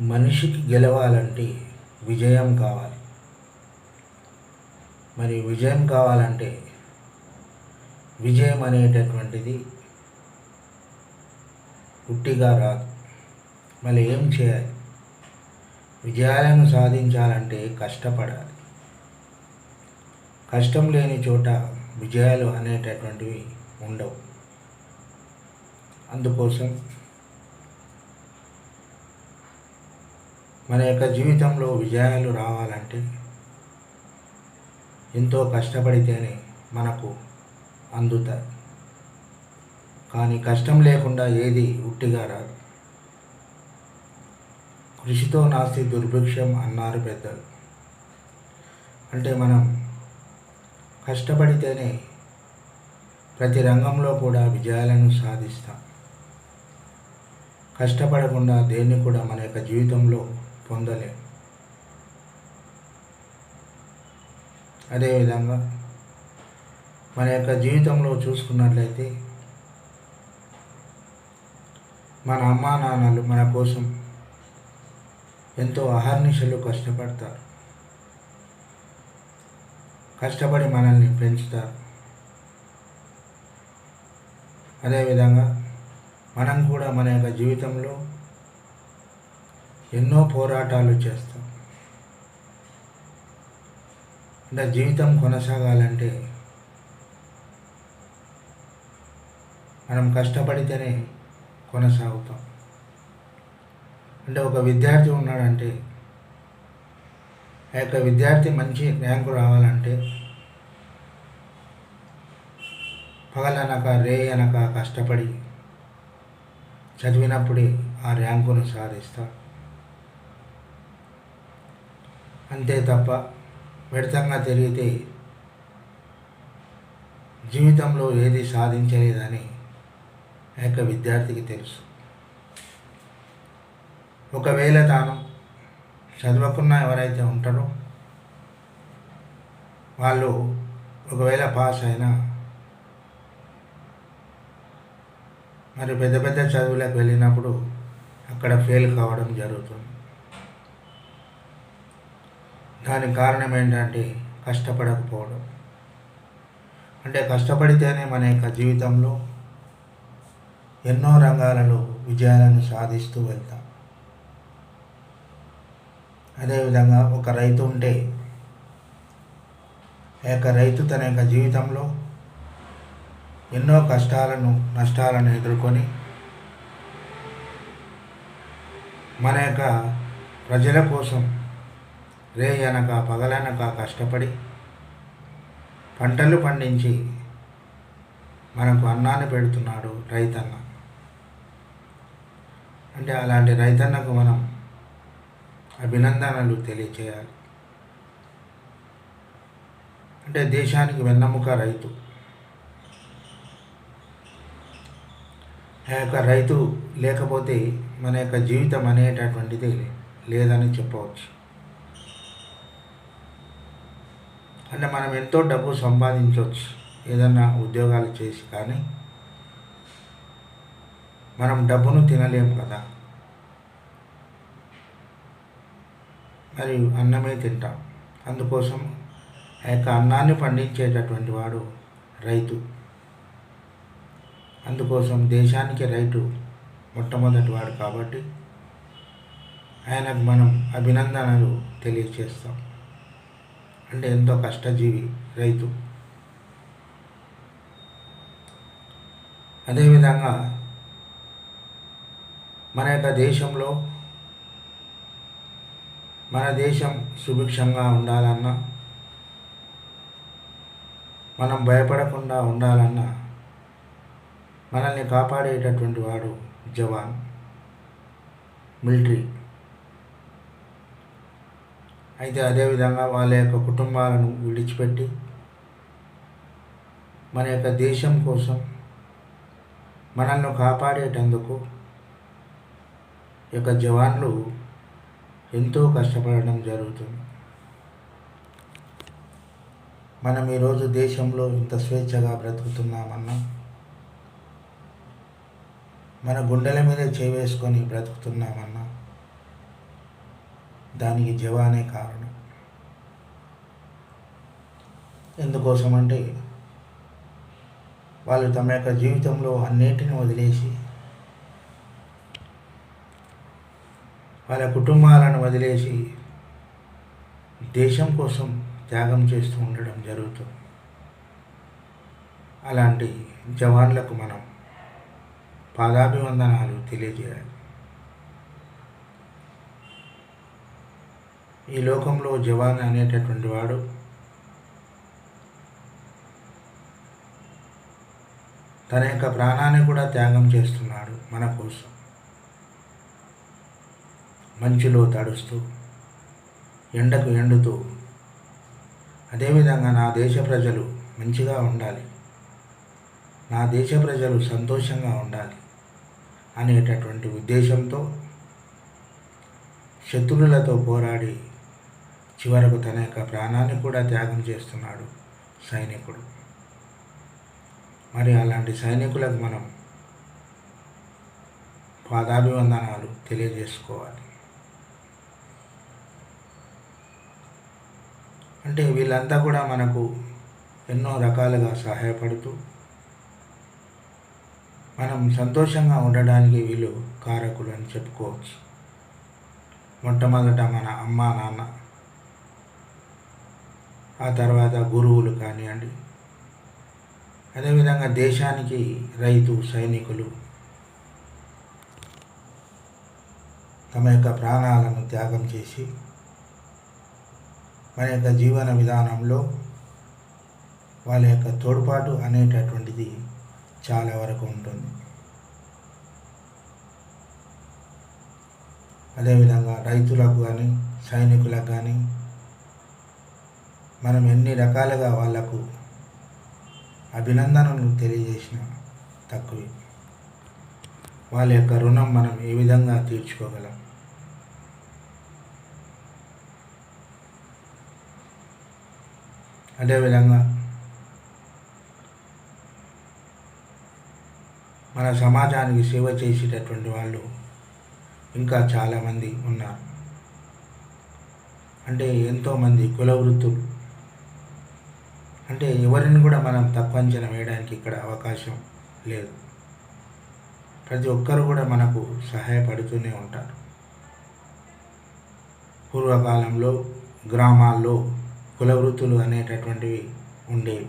మనిషికి గెలవాలంటే విజయం కావాలి. మరి విజయం కావాలంటే విజయం అనేటటువంటిది ఉట్టిగా రాదు. మళ్ళీ ఏం చేయాలి? విజయాలను సాధించాలంటే కష్టపడాలి. కష్టం లేని చోట విజయాలు అనేటటువంటివి ఉండవు. అందుకోసం మన యొక్క జీవితంలో విజయాలు రావాలంటే ఎంతో కష్టపడితేనే మనకు అందుతాయి. కానీ కష్టం లేకుండా ఏది ఉట్టిగా రాదు. కృషితో నాస్తి దుర్భిక్షం అన్నారు పెద్దలు. అంటే మనం కష్టపడితేనే ప్రతి రంగంలో కూడా విజయాలను సాధిస్తాం. కష్టపడకుండా దేన్ని కూడా మన యొక్క జీవితంలో పొందలేం. అదేవిధంగా మన యొక్క జీవితంలో చూసుకున్నట్లయితే మన అమ్మా నాన్నలు మన కోసం ఎంతో అహర్నిశలు కష్టపడతారు. కష్టపడి మనల్ని పెంచుతారు. అదేవిధంగా మనం కూడా మన యొక్క జీవితంలో ఎన్నో పోరాటాలు చేస్తాం. అంటే జీవితం కొనసాగాలంటే మనం కష్టపడితేనే కొనసాగుతాం. అంటే ఒక విద్యార్థి ఉన్నాడంటే ఆ యొక్క విద్యార్థి మంచి ర్యాంకు రావాలంటే పగలనక రేయనక కష్టపడి చదివినప్పుడే ఆ ర్యాంకును సాధిస్తాడు. అంతే తప్ప వ్యర్థంగా తిరిగితే జీవితంలో ఏది సాధించలేదని ఆ యొక్క విద్యార్థికి తెలుసు. ఒకవేళ తాను చదవకున్న ఎవరైతే ఉంటారో వాళ్ళు ఒకవేళ పాస్ అయినా మరి పెద్ద పెద్ద చదువులకు వెళ్ళినప్పుడు అక్కడ ఫెయిల్ కావడం జరుగుతుంది. దానికి కారణం ఏంటంటే కష్టపడకపోవడం. అంటే కష్టపడితేనే మన యొక్క జీవితంలో ఎన్నో రంగాలలో విజయాలను సాధిస్తూ వెళ్తాం. అదేవిధంగా ఒక రైతు ఉంటే ఆ యొక్క రైతు తన యొక్క జీవితంలో ఎన్నో కష్టాలను నష్టాలను ఎదుర్కొని మన యొక్క ప్రజల కోసం రేయనక పగలనక కష్టపడి పంటలు పండించి మనకు అన్నాన్ని పెడుతున్నాడు రైతన్న. అంటే అలాంటి రైతన్నకు మనం అభినందనలు తెలియచేయాలి. అంటే దేశానికి వెన్నెముక రైతు. ఆ యొక్క రైతు లేకపోతే మన యొక్క జీవితం అనేటటువంటిది లేదని చెప్పవచ్చు. అంటే మనం ఎంతో డబ్బు సంపాదించవచ్చు ఏదన్నా ఉద్యోగాలు చేసి, కానీ మనం డబ్బును తినలేము కదా. మరి అన్నమే తింటాం. అందుకోసం ఆ యొక్క అన్నాన్ని పండించేటటువంటి వాడు రైతు. అందుకోసం దేశానికి రైతు మొట్టమొదటి వాడు కాబట్టి ఆయనకు మనం అభినందనలు తెలియచేస్తాం. అంటే ఎంతో కష్టజీవి రైతు. అదేవిధంగా మన యొక్క దేశంలో మన దేశం సుభిక్షంగా ఉండాలన్నా, మనం భయపడకుండా ఉండాలన్నా మనల్ని కాపాడేటటువంటి వాడు జవాన్, మిలిటరీ. అయితే అదేవిధంగా వాళ్ళ యొక్క కుటుంబాలను విడిచిపెట్టి మన యొక్క దేశం కోసం మనల్ని కాపాడేటందుకు ఈ యొక్క జవాన్లు ఎంతో కష్టపడడం జరుగుతుంది. మనం ఈరోజు దేశంలో ఇంత స్వేచ్ఛగా బ్రతుకుతున్నామన్నా మన గుండెల మీద చేవేసుకొని బ్రతుకుతున్నామన్నా దానికి జవానే కారణం. ఎందుకోసమంటే వాళ్ళు తమ యొక్క జీవితంలో అన్నిటిని వదిలేసి, వాళ్ళ కుటుంబాలను వదిలేసి దేశం కోసం త్యాగం చేస్తూ ఉండడం జరుగుతుంది. అలాంటి జవాన్లకు మనం పాదాభివందనాలు తెలియజేయాలి. ఈ లోకంలో జవాన్ అనేటటువంటి వాడు తన యొక్క ప్రాణాన్ని కూడా త్యాగం చేస్తున్నాడు మన కోసం. మంచులో తడుస్తూ, ఎండకు ఎండుతూ, అదేవిధంగా నా దేశ ప్రజలు మంచిగా ఉండాలి, నా దేశ ప్రజలు సంతోషంగా ఉండాలి అనేటటువంటి ఉద్దేశంతో శత్రువులతో పోరాడి చివరకు తన యొక్క ప్రాణాన్ని కూడా త్యాగం చేస్తున్నాడు సైనికుడు. మరి అలాంటి సైనికులకు మనం పాదాభివందనాలు తెలియజేసుకోవాలి. అంటే వీళ్ళంతా కూడా మనకు ఎన్నో రకాలుగా సహాయపడుతూ మనం సంతోషంగా ఉండడానికి వీళ్ళు కారకులు అని చెప్పుకోవచ్చు. మొట్టమొదట మన అమ్మ నాన్న, ఆ తర్వాత గురువులు కానివ్వండి, అదేవిధంగా దేశానికి రైతు సైనికులు తమ యొక్క ప్రాణాలను త్యాగం చేసి మన యొక్క జీవన విధానంలో వాళ్ళ యొక్క తోడ్పాటు అనేటటువంటిది చాలా వరకు ఉంటుంది. అదేవిధంగా రైతులకు కానీ సైనికులకు కానీ మనం ఎన్ని రకాలుగా వాళ్లకు అభినందనలు తెలియజేసిన తక్కువే. వాళ్ళ యొక్క రుణం మనం ఏ విధంగా తీర్చుకోగలం? అదేవిధంగా మన సమాజానికి సేవ చేసేటటువంటి వాళ్ళు ఇంకా చాలామంది ఉన్నారు. అంటే ఎంతోమంది కుల వృత్తులు, అంటే ఎవరిని కూడా మనం తక్కువ అంచనా వేయడానికి ఇక్కడ అవకాశం లేదు. ప్రతి ఒక్కరు కూడా మనకు సహాయపడుతూనే ఉంటారు. పూర్వకాలంలో గ్రామాల్లో కుల వృత్తులు అనేటటువంటివి ఉండేవి.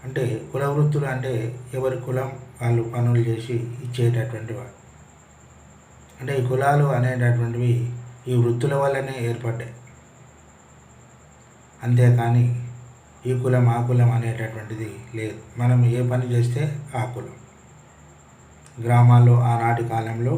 అంటే కుల వృత్తులు అంటే ఎవరి కులం వాళ్ళు పనులు చేసి ఇచ్చేటటువంటి వారు. అంటే ఈ కులాలు అనేటటువంటివి ఈ వృత్తుల వల్లనే ఏర్పడ్డాయి. అంతేకాని ఈ కులం ఆ కులం అనేటటువంటిది లేదు. మనం ఏ పని చేస్తే ఆ కులం. గ్రామాల్లో ఆనాటి కాలంలో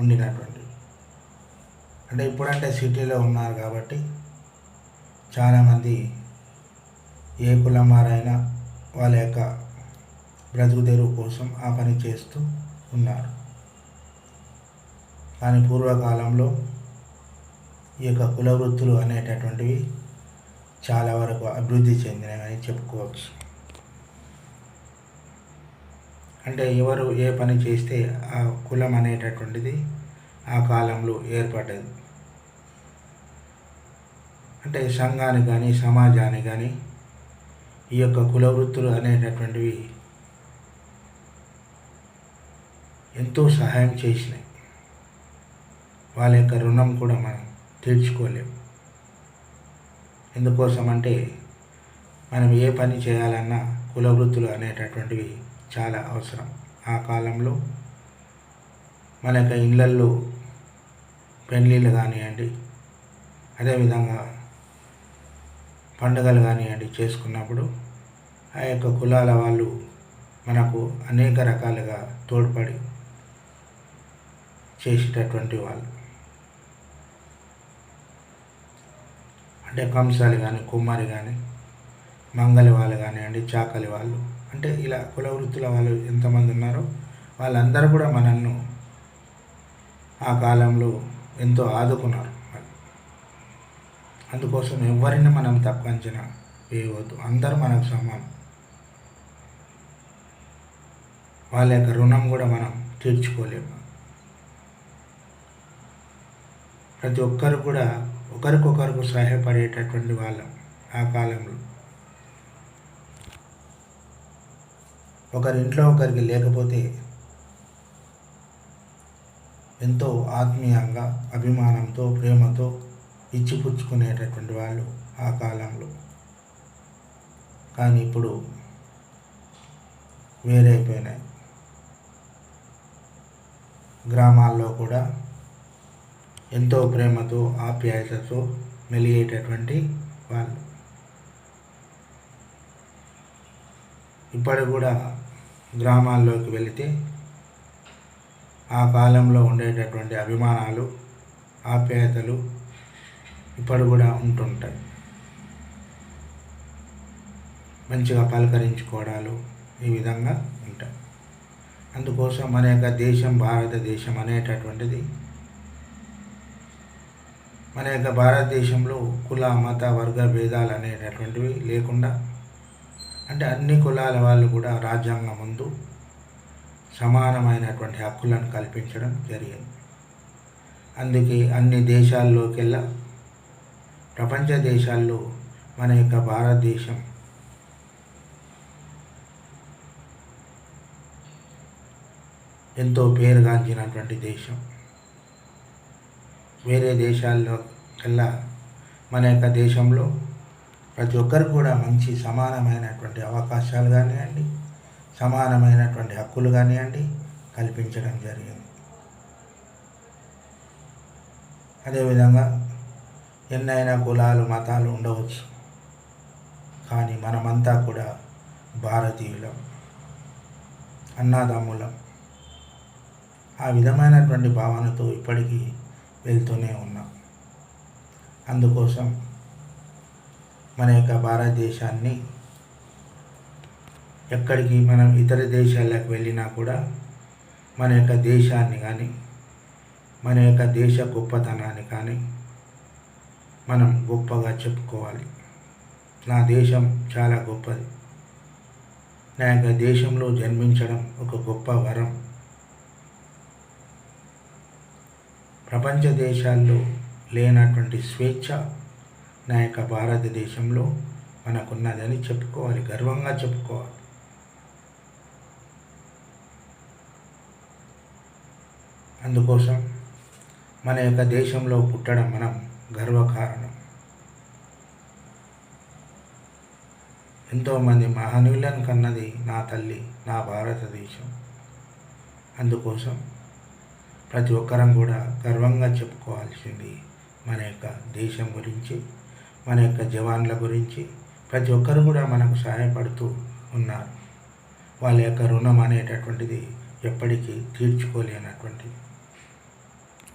ఉండినటువంటి, అంటే ఇప్పుడంటే సిటీలో ఉన్నారు కాబట్టి చాలామంది ఏ కులం వారైనా వాళ్ళ యొక్క బ్రతుకు తెరువు కోసం ఆ పని చేస్తూ ఉన్నారు. కానీ పూర్వకాలంలో ఈ యొక్క కుల వృత్తులు అనేటటువంటివి చాలా వరకు అభివృద్ధి చెందినవని చెప్పుకోవచ్చు. అంటే ఎవరు ఏ పని చేస్తే ఆ కులం అనేటటువంటిది ఆ కాలంలో ఏర్పడ్డది. అంటే సంఘానికి కానీ సమాజానికి కానీ ఈ యొక్క కుల వృత్తులు అనేటటువంటివి ఎంతో సహాయం చేసినాయి. వాళ్ళ యొక్క రుణం కూడా మనం తీర్చుకోలేము. ఎందుకోసం అంటే మనం ఏ పని చేయాలన్నా కుల వృత్తులు అనేటటువంటివి చాలా అవసరం. ఆ కాలంలో మన యొక్క ఇళ్ళల్లో పెళ్ళిళ్ళు కానివ్వండి, అదేవిధంగా పండుగలు కానివ్వండి చేసుకున్నప్పుడు ఆ యొక్క కులాల వాళ్ళు మనకు అనేక రకాలుగా తోడ్పడి చేసేటటువంటి వాళ్ళు. అంటే కంసాలి కానీ, కుమ్మరి కానీ, మంగలి వాళ్ళు కానివ్వండి, చాకలి వాళ్ళు, అంటే ఇలా కుల వృత్తుల వాళ్ళు ఎంతమంది ఉన్నారో వాళ్ళందరూ కూడా మనల్ని ఆ కాలంలో ఎంతో ఆదుకున్నారు. అందుకోసం ఎవరిని మనం తక్కువ అంచనా వేయవద్దు. అందరూ మనకు సమానం. వాళ్ళ యొక్క రుణం కూడా మనం తీర్చుకోలేము. ప్రతి ఒక్కరు కూడా ఒకరికొకరికి సహాయపడేటటువంటి వాళ్ళం. ఆ కాలంలో ఒకరింట్లో ఒకరికి లేకపోతే ఎంతో ఆత్మీయంగా, అభిమానంతో, ప్రేమతో ఇచ్చిపుచ్చుకునేటటువంటి వాళ్ళు ఆ కాలంలో. కానీ ఇప్పుడు వేరైపోయినాయి. గ్రామాల్లో కూడా ఎంతో ప్రేమతో, ఆప్యాయతతో మెలిగేటటువంటి వాళ్ళు ఇప్పటి కూడా గ్రామాల్లోకి వెళితే ఆ కాలంలో ఉండేటటువంటి అభిమానాలు, ఆప్యాయతలు ఇప్పుడు కూడా ఉంటుంటాయి. మంచిగా పలకరించుకోవడాలు ఈ విధంగా ఉంటాయి. అందుకోసం మన యొక్క దేశం భారతదేశం అనేటటువంటిది, మన యొక్క భారతదేశంలో కుల, మత, వర్గ భేదాలు అనేటటువంటివి లేకుండా, అంటే అన్ని కులాల వాళ్ళు కూడా రాజ్యాంగం ముందు సమానమైనటువంటి హక్కులను కల్పించడం జరిగింది. అందుకే అన్ని దేశాల్లోకెల్లా, ప్రపంచ దేశాల్లో మన యొక్క భారతదేశం ఎంతో పేరుగాంచినటువంటి దేశం. వేరే దేశాల్లో కల్లా మన యొక్క దేశంలో ప్రతి ఒక్కరు కూడా మంచి సమానమైనటువంటి అవకాశాలు కానివ్వండి, సమానమైనటువంటి హక్కులు కానివ్వండి కల్పించడం జరిగింది. అదేవిధంగా ఎన్నైనా కులాలు, మతాలు ఉండవచ్చు, కానీ మనమంతా కూడా భారతీయులం, అన్నదమ్ములం. ఆ విధమైనటువంటి భావనతో ఇప్పటికీ వెళ్తూనే ఉన్నాం. అందుకోసం మన యొక్క భారతదేశాన్ని ఎక్కడికి మనం ఇతర దేశాలకు వెళ్ళినా కూడా మన యొక్క దేశాన్ని కానీ, మన యొక్క దేశ గొప్పతనాన్ని కానీ మనం గొప్పగా చెప్పుకోవాలి. నా దేశం చాలా గొప్పది, నా యొక్క దేశంలో జన్మించడం ఒక గొప్ప వరం. ప్రపంచ దేశాల్లో లేనటువంటి స్వేచ్ఛ నా యొక్క భారతదేశంలో మనకున్నదని చెప్పుకోవాలి, గర్వంగా చెప్పుకోవాలి. అందుకోసం మన యొక్క దేశంలో పుట్టడం మనం గర్వకారణం. ఎంతోమంది మహనీయులను కన్నది నా తల్లి, నా భారతదేశం. అందుకోసం ప్రతి ఒక్కరం కూడా గర్వంగా చెప్పుకోవాల్సింది మన యొక్క దేశం గురించి, మన యొక్క జవాన్ల గురించి. ప్రతి ఒక్కరు కూడా మనకు సహాయపడుతూ ఉన్నారు. వాళ్ళ యొక్క రుణం అనేటటువంటిది ఎప్పటికీ తీర్చుకోలేనటువంటిది.